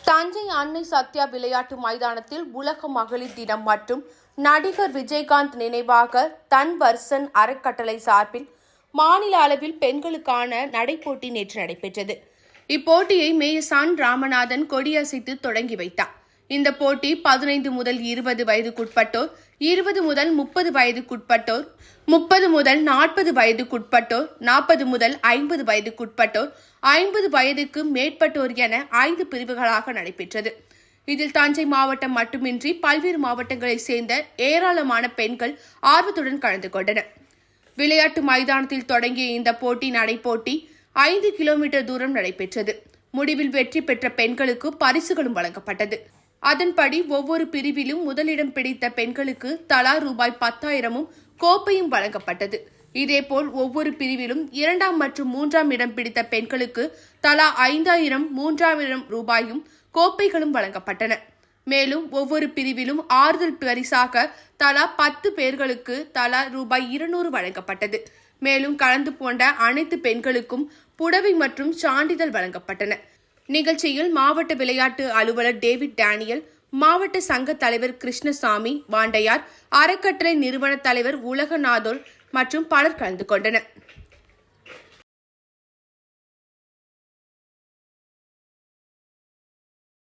தஞ்சை அன்னை சத்யா விளையாட்டு மைதானத்தில் உலக மகளிர் தினம் மற்றும் நடிகர் விஜயகாந்த் நினைவாக தன்வர்சன் அறக்கட்டளை சார்பில் மாநில அளவில் பெண்களுக்கான நடைப்போட்டி நேற்று நடைபெற்றது. இப்போட்டியை மேயர் சன் ராமநாதன் கொடியசைத்து தொடங்கி வைத்தார். இந்த போட்டி 15 முதல் 20 வயதுக்குட்பட்டோர், 20 முதல் 30 வயதுக்குட்பட்டோர், 30 முதல் 40 வயதுக்குட்பட்டோர், 40 முதல் 50 வயதுக்குட்பட்டோர், 50 வயதுக்கு மேற்பட்டோர் என 5 பிரிவுகளாக நடைபெற்றது. இதில் தஞ்சை மாவட்டம் மட்டுமின்றி பல்வேறு மாவட்டங்களைச் சேர்ந்த ஏராளமான பெண்கள் ஆர்வத்துடன் கலந்து கொண்டனர். விளையாட்டு மைதானத்தில் தொடங்கிய இந்த போட்டி நடைப்போட்டி 5 கிலோமீட்டர் தூரம் நடைபெற்றது. முடிவில் வெற்றி பெற்ற பெண்களுக்கு பரிசுகளும் வழங்கப்பட்டது. அதன்படி ஒவ்வொரு பிரிவிலும் முதலிடம் பிடித்த பெண்களுக்கு தலா ரூபாய் 10,000 கோப்பையும் வழங்கப்பட்டது. இதேபோல் ஒவ்வொரு பிரிவிலும் 2ஆம் மற்றும் 3ஆம் இடம் பிடித்த பெண்களுக்கு தலா 5,000 3,000 ரூபாயும் கோப்பைகளும் வழங்கப்பட்டன. மேலும் ஒவ்வொரு பிரிவிலும் ஆறுதல் பரிசாக தலா 10 பேர்களுக்கு தலா ரூபாய் 200 வழங்கப்பட்டது. மேலும் கலந்து கொண்ட அனைத்து பெண்களுக்கும் புடவை மற்றும் சான்றிதழ் வழங்கப்பட்டன. நிகழ்ச்சியில் மாவட்ட விளையாட்டு அலுவலர் டேவிட் டேனியல், மாவட்ட சங்க தலைவர் கிருஷ்ணசாமி வாண்டையார், அறக்கட்டளை நிறுவன தலைவர் உலகநாதோர் மற்றும் பலர் கலந்து கொண்டனர்.